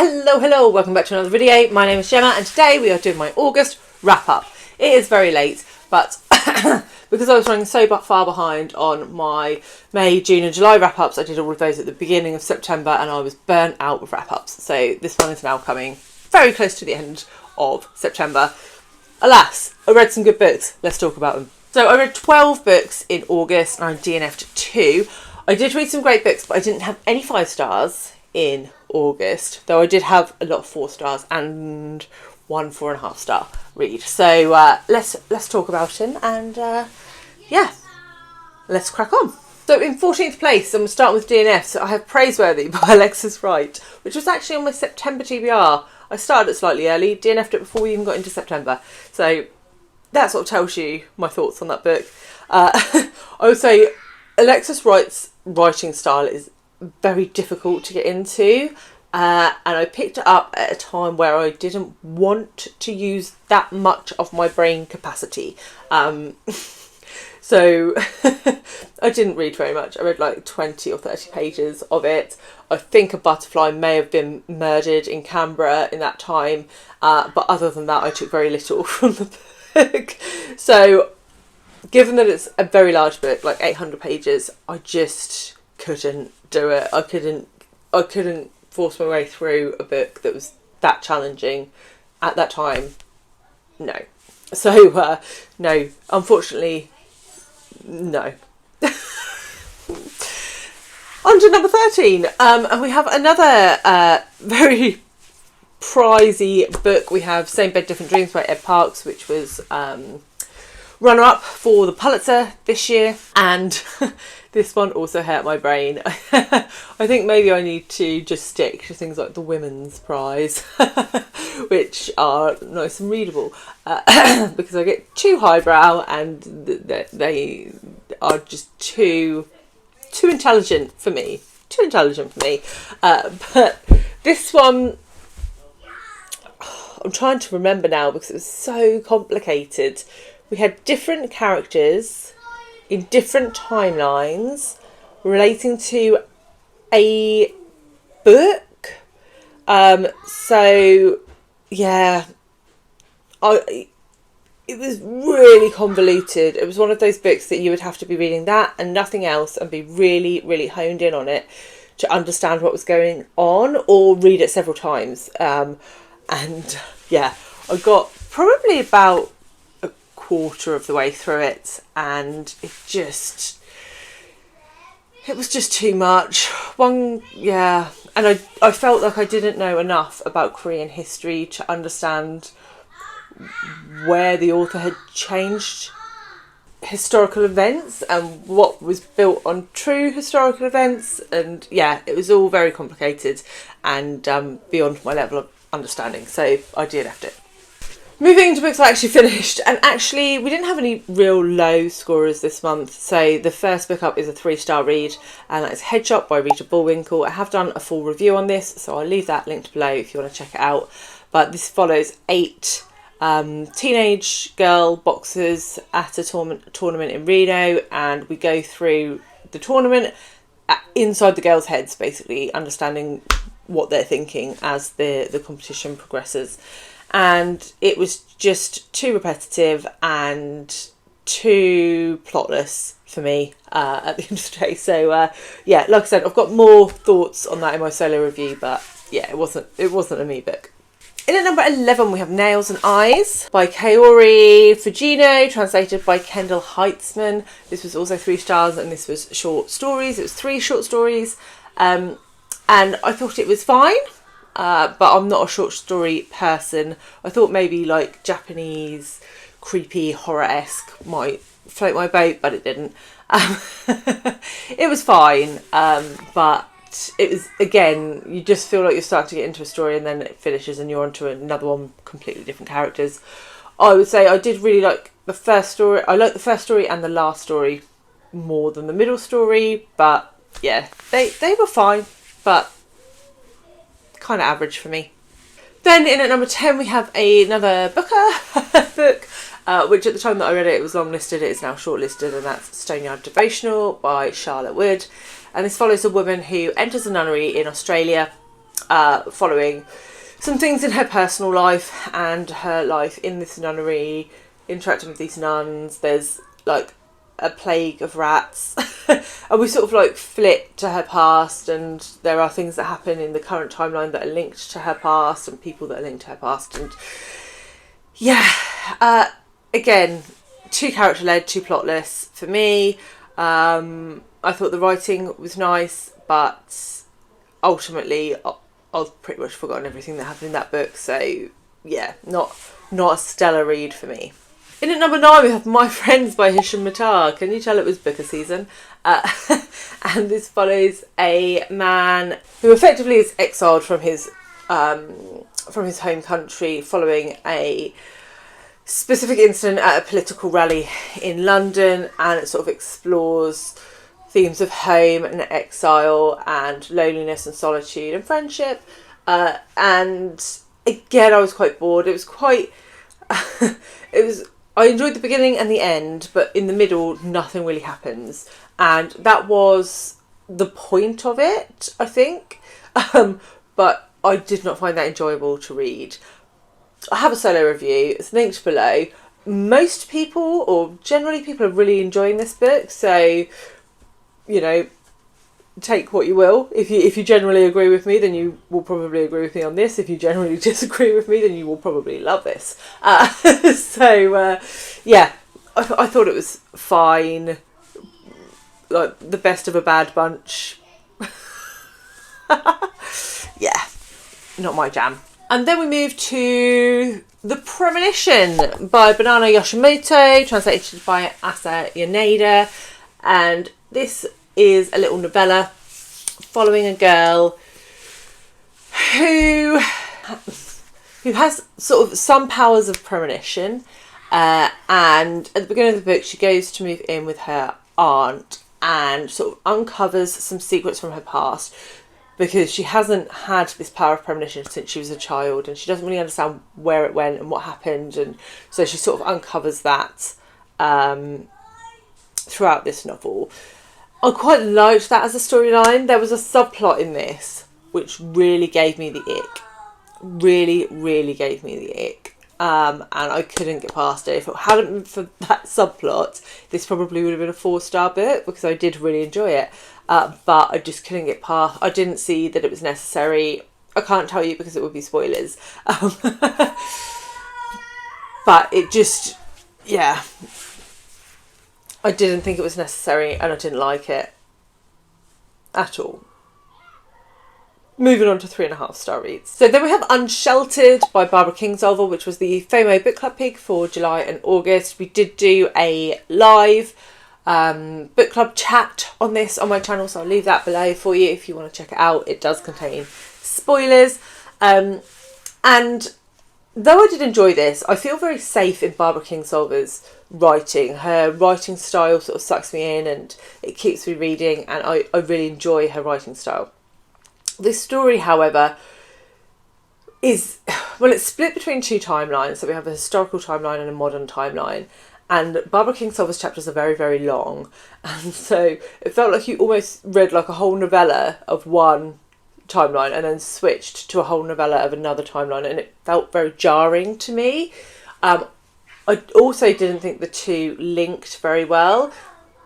Hello, welcome back to another video. My name is Gemma and today we are doing my August wrap up. It is very late, but because I was running so far behind on my May, June and July wrap ups, I did all of those at the beginning of September and I was burnt out with wrap ups. So this one is now coming very close to the end of September. Alas, I read some good books. Let's talk about them. So I read 12 books in August and I DNF'd 2. I did read some great books, but I didn't have any 5 stars in August, though I did have a lot of 4 stars and one 4.5 star read. So let's talk about him and yeah, let's crack on. So in 14th place, I'm starting with DNFs. I have Praiseworthy by Alexis Wright, which was actually on my September TBR. I started it slightly early, DNF'd it before we even got into September. So that sort of tells you my thoughts on that book. I would say Alexis Wright's writing style is very difficult to get into, and I picked it up at a time where I didn't want to use that much of my brain capacity. So I didn't read very much. I read like 20 or 30 pages of it. I think a butterfly may have been murdered in Canberra in that time, but other than that I took very little from the book. So given that it's a very large book, like 800 pages, I just couldn't do it. I couldn't force my way through a book that was that challenging at that time. No. So no, unfortunately, no. On to number 13, and we have another very prizey book. We have Same Bed Different Dreams by Ed Parks, which was runner-up for the Pulitzer this year, and this one also hurt my brain. I think maybe I need to just stick to things like the Women's Prize, which are nice and readable, because I get too highbrow and they are just too intelligent for me. But this one, I'm trying to remember now because it was so complicated. We had different characters in different timelines relating to a book. So yeah, it was really convoluted. It was one of those books that you would have to be reading that and nothing else and be really, really honed in on it to understand what was going on, or read it several times. And yeah, I got probably about quarter of the way through it and it was just too much. And I felt like I didn't know enough about Korean history to understand where the author had changed historical events and what was built on true historical events, and yeah, it was all very complicated and beyond my level of understanding, so I DNF'd it. Moving to books I actually finished, and actually we didn't have any real low scorers this month. So the first book up is a 3-star read, and that is Headshot by Rita Bullwinkle. I have done a full review on this, so I'll leave that linked below if you want to check it out. But this follows 8 teenage girl boxers at a tournament in Rio, and we go through the tournament inside the girls' heads, basically understanding what they're thinking as the competition progresses. And it was just too repetitive and too plotless for me at the end of the day. So yeah, like I said, I've got more thoughts on that in my solo review, but yeah, it wasn't a me book. In at number 11 we have Nails and Eyes by Kaori, Fujino, translated by Kendall, Heitzman. This was also 3 stars and this was short stories. It was 3 short stories, and I thought it was fine. But I'm not a short story person. I thought maybe like Japanese creepy horror-esque might float my boat, but it didn't. It was fine, but it was, again, you just feel like you're starting to get into a story and then it finishes and you're onto another one, completely different characters. I would say I did really like the first story. I liked the first story and the last story more than the middle story, but yeah, they were fine, but kind of average for me. Then in at number 10 we have another Booker book, which at the time that I read it, it was long listed. It is now shortlisted, and that's Stoneyard Devotional by Charlotte Wood. And this follows a woman who enters a nunnery in Australia following some things in her personal life and her life in this nunnery, interacting with these nuns. There's like a plague of rats and we sort of like flit to her past, and there are things that happen in the current timeline that are linked to her past and people that are linked to her past. And again, too character led, too plotless for me. I thought the writing was nice, but ultimately I've pretty much forgotten everything that happened in that book, so yeah, not a stellar read for me. In at number 9 we have My Friends by Hisham Matar. Can you tell it was booker season? And this follows a man who effectively is exiled from his home country following a specific incident at a political rally in London, and it sort of explores themes of home and exile and loneliness and solitude and friendship. And again, I was quite bored. It was quite... I enjoyed the beginning and the end, but in the middle, nothing really happens. And that was the point of it, I think. But I did not find that enjoyable to read. I have a solo review. It's linked below. Most people, or generally people, are really enjoying this book. So, you know, take what you will. If you generally agree with me, then you will probably agree with me on this. If you generally disagree with me, then you will probably love this. Yeah, I thought it was fine. Like the best of a bad bunch. Yeah, not my jam. And then we move to The Premonition by Banana Yoshimoto, translated by Asa Yoneda. And this is a little novella following a girl who has sort of some powers of premonition. And at the beginning of the book, she goes to move in with her aunt and sort of uncovers some secrets from her past, because she hasn't had this power of premonition since she was a child, and she doesn't really understand where it went and what happened. And so she sort of uncovers that throughout this novel. I quite liked that as a storyline. There was a subplot in this which really gave me the ick. Really, really gave me the ick. And I couldn't get past it. If it hadn't been for that subplot, this probably would have been a 4-star book, because I did really enjoy it. But I just couldn't get past. I didn't see that it was necessary. I can't tell you because it would be spoilers. But it just, yeah. I didn't think it was necessary, and I didn't like it at all. Moving on to 3.5-star reads. So then we have Unsheltered by Barbara Kingsolver, which was the FOMO book club pick for July and August. We did do a live book club chat on this on my channel, so I'll leave that below for you if you want to check it out. It does contain spoilers. And though I did enjoy this, I feel very safe in Barbara Kingsolver's writing. Her writing style sort of sucks me in and it keeps me reading, and I really enjoy her writing style. This story, however, is, well, it's split between 2 timelines. So we have a historical timeline and a modern timeline. And Barbara Kingsolver's chapters are very, very long. And so it felt like you almost read like a whole novella of one timeline and then switched to a whole novella of another timeline. And it felt very jarring to me. I also didn't think the two linked very well.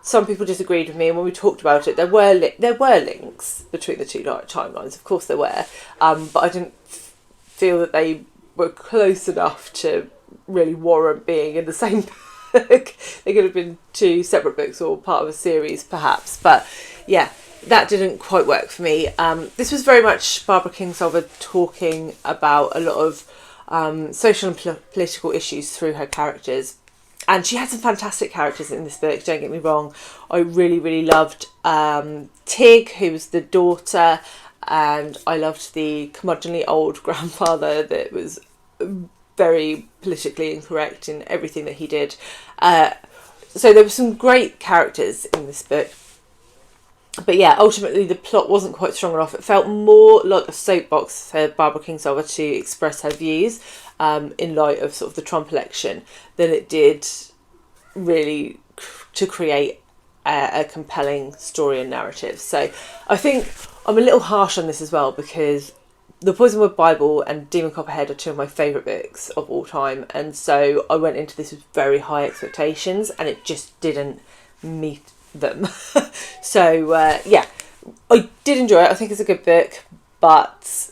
Some people disagreed with me, and when we talked about it, there were links between the 2 timelines. Of course there were. But I didn't feel that they were close enough to really warrant being in the same book. They could have been 2 separate books or part of a series, perhaps. But yeah, that didn't quite work for me. This was very much Barbara Kingsolver talking about a lot of social and political issues through her characters. And she had some fantastic characters in this book, don't get me wrong. I really, really loved Tig, who was the daughter, and I loved the curmudgeonly old grandfather that was very politically incorrect in everything that he did. So there were some great characters in this book. But yeah, ultimately the plot wasn't quite strong enough. It felt more like a soapbox for Barbara Kingsolver to express her views in light of sort of the Trump election than it did really to create a compelling story and narrative. So I think I'm a little harsh on this as well, because The Poisonwood Bible and Demon Copperhead are two of my favourite books of all time, and so I went into this with very high expectations, and it just didn't meet them. So yeah, I did enjoy it. I think it's a good book, but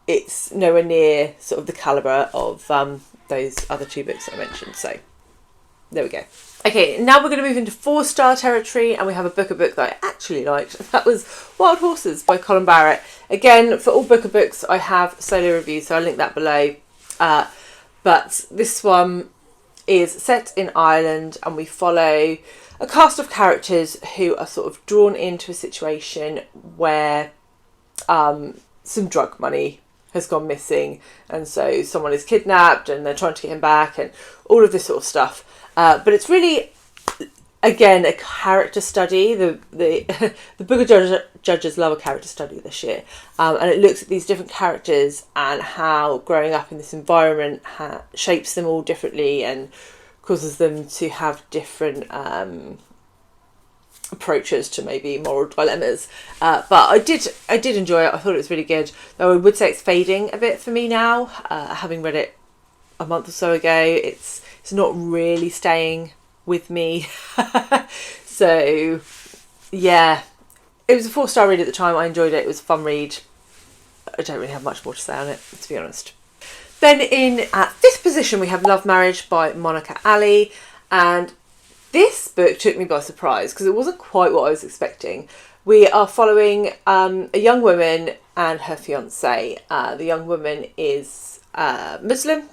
it's nowhere near sort of the calibre of those other two books that I mentioned. So there we go. Okay, now we're going to move into 4-star territory, and we have a book that I actually liked. That was Wild Horses by Colin Barrett. Again, for all books, I have solo reviews, so I'll link that below. But this one is set in Ireland, and we follow a cast of characters who are sort of drawn into a situation where some drug money has gone missing, and so someone is kidnapped and they're trying to get him back and all of this sort of stuff. But it's really, again, a character study. The Book of Judges love a character study this year. And it looks at these different characters and how growing up in this environment shapes them all differently and causes them to have different approaches to maybe moral dilemmas. But I did enjoy it. I thought it was really good. Though I would say it's fading a bit for me now. Having read it a month or so ago, it's not really staying with me. So yeah, it was a 4-star read at the time. I enjoyed it. It was a fun read. I don't really have much more to say on it, to be honest. Then in at 5th position we have Love Marriage by Monica Ali, and this book took me by surprise because it wasn't quite what I was expecting. We are following a young woman and her fiance. The young woman is Muslim,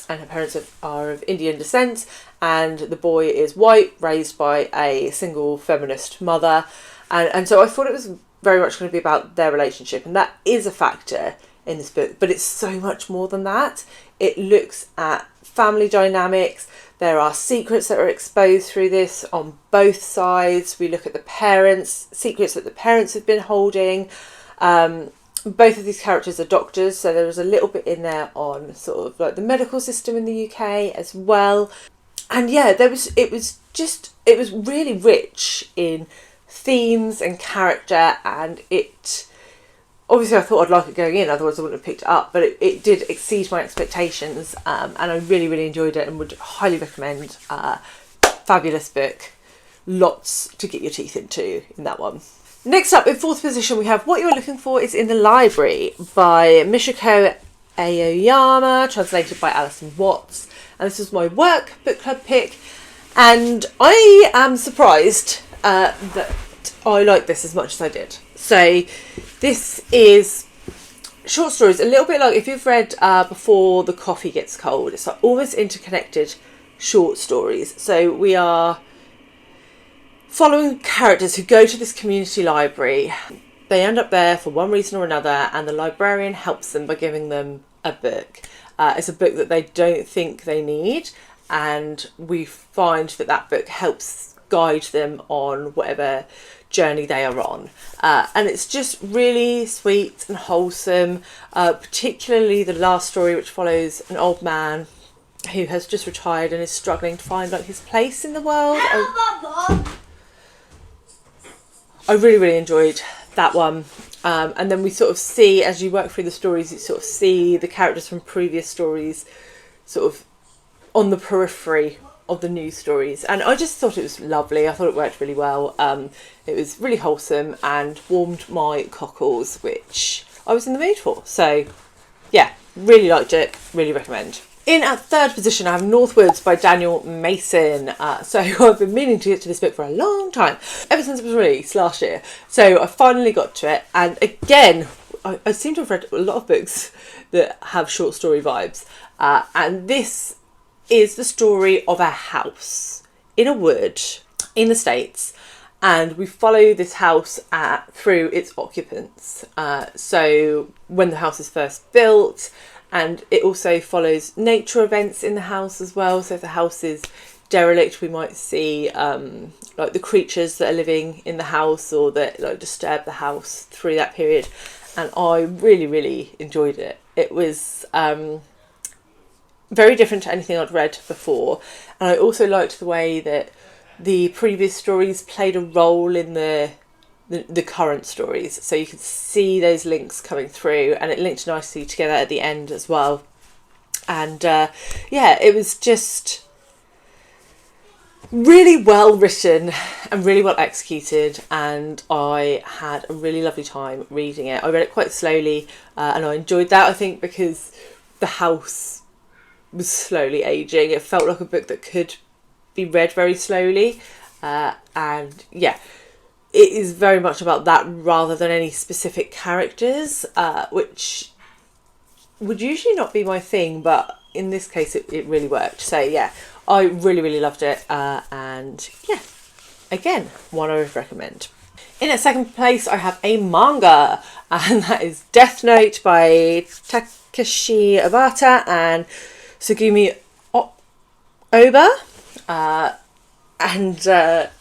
and her parents are of Indian descent, and the boy is white, raised by a single feminist mother. And so I thought it was very much going to be about their relationship, and that is a factor in this book, but it's so much more than that. It looks at family dynamics. There are secrets that are exposed through this on both sides. We look at the parents, secrets that the parents have been holding. Both of these characters are doctors, so there was a little bit in there on sort of like the medical system in the UK as well. And yeah, it was really rich in themes and character, and it obviously I thought I'd like it going in, otherwise I wouldn't have picked it up, but it did exceed my expectations, and I really enjoyed it and would highly recommend. Fabulous book, lots to get your teeth into in that one. Next up, in 4th position, we have What You're Looking For Is in the Library by Michiko Aoyama, translated by Alison Watts. And this was my work book club pick, and I am surprised that I liked this as much as I did. So this is short stories, a little bit like if you've read Before the Coffee Gets Cold. It's like almost interconnected short stories. So we are following characters who go to this community library. They end up there for one reason or another, and the librarian helps them by giving them a book. It's a book that they don't think they need, and we find that book helps guide them on whatever journey they are on. And it's just really sweet and wholesome, particularly the last story, which follows an old man who has just retired and is struggling to find like his place in the world. I really enjoyed that one. And then we sort of see, as you work through the stories, you sort of see the characters from previous stories sort of on the periphery of the new stories. And I just thought it was lovely. I thought it worked really well. It was really wholesome and warmed my cockles, which I was in the mood for. So yeah, really liked it. Really recommend. In at 3rd position, I have Northwoods by Daniel Mason. So I've been meaning to get to this book for a long time, ever since it was released last year. So I finally got to it. And again, I seem to have read a lot of books that have short story vibes. And this is the story of a house in a wood in the States. And we follow this house through its occupants. So when the house is first built, and it also follows nature events in the house as well. So if the house is derelict, we might see like the creatures that are living in the house or that like disturb the house through that period. And I really enjoyed it. It was very different to anything I'd read before. And I also liked the way that the previous stories played a role in the the current stories. So you could see those links coming through, and it linked nicely together at the end as well. And yeah, it was just really well written and really well executed, and I had a really lovely time reading it. I read it quite slowly, and I enjoyed that, I think, because the house was slowly aging. It felt like a book that could be read very slowly, and yeah, it is very much about that rather than any specific characters, which would usually not be my thing, but in this case it really worked. So yeah, I really loved it, and yeah, again, one I would recommend. In at second place, I have a manga, and that is Deathnote by Takeshi Obata and Sugumi Oba. And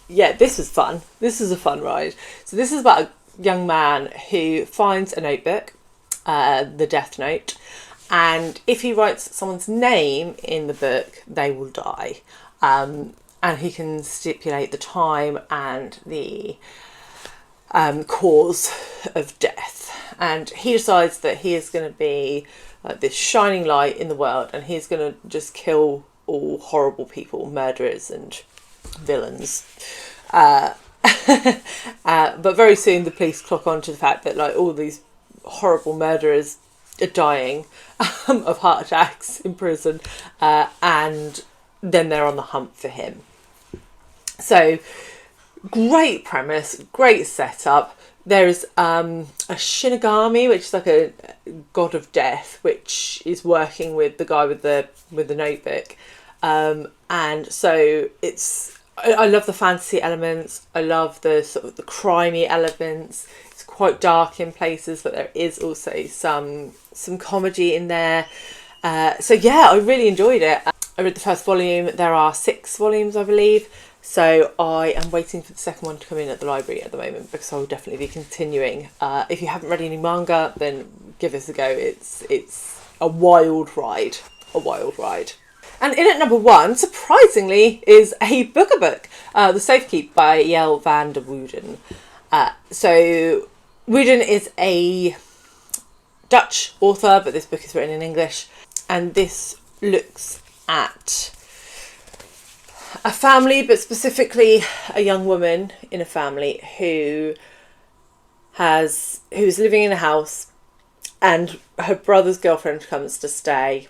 yeah, this was fun. This was a fun ride. So this is about a young man who finds a notebook, the Death Note, and if he writes someone's name in the book, they will die. And he can stipulate the time and the cause of death. And he decides that he is going to be this shining light in the world, and he's going to just kill all horrible people, murderers and villains. But very soon the police clock on to the fact that like all these horrible murderers are dying of heart attacks in prison, and then they're on the hunt for him. So great premise, great setup. There's a Shinigami, which is like a god of death, which is working with the guy with the notebook, and so I love the fantasy elements. I love the sort of the crimey elements. It's quite dark in places, but there is also some comedy in there. So yeah, I really enjoyed it. I read the first volume. There are 6 volumes, I believe. So I am waiting for the second one to come in at the library at the moment, because I will definitely be continuing. If you haven't read any manga, then give this a go. It's a wild ride. A wild ride. And in at number 1, surprisingly, is a book, The Safekeep by Jelle van der Wooden. So Wooden is a Dutch author, but this book is written in English. And this looks at a family, but specifically a young woman in a family who's living in a house, and her brother's girlfriend comes to stay,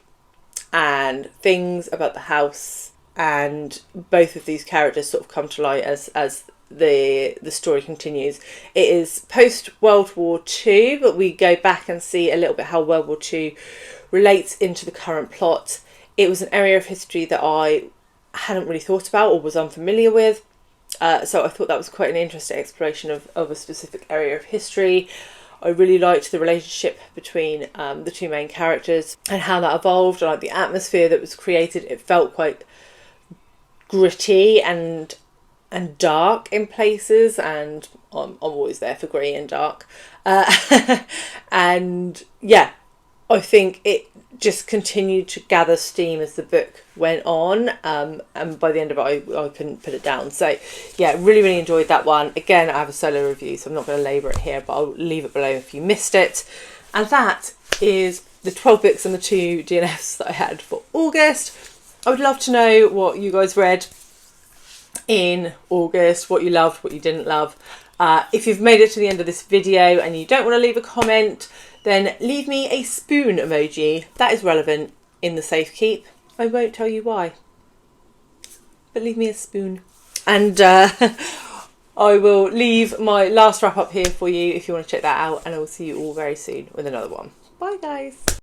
and things about the house and both of these characters sort of come to light as the story continues. It is post World War II, but we go back and see a little bit how World War II relates into the current plot. It was an area of history that I hadn't really thought about or was unfamiliar with, so I thought that was quite an interesting exploration of a specific area of history. I really liked the relationship between the 2 main characters and how that evolved. I liked the atmosphere that was created. It felt quite gritty and dark in places, and I'm always there for grey and dark. And yeah, I think it just continued to gather steam as the book went on, and by the end of it I couldn't put it down. So yeah, really enjoyed that one. Again, I have a solo review, so I'm not going to labour it here, but I'll leave it below if you missed it. And that is the 12 books and the 2 DNFs that I had for August. I would love to know what you guys read in August, what you loved, what you didn't love. If you've made it to the end of this video and you don't want to leave a comment, then leave me a spoon emoji. That is relevant in the Safekeep. I won't tell you why, but leave me a spoon. And I will leave my last wrap up here for you if you want to check that out, and I will see you all very soon with another one. Bye guys.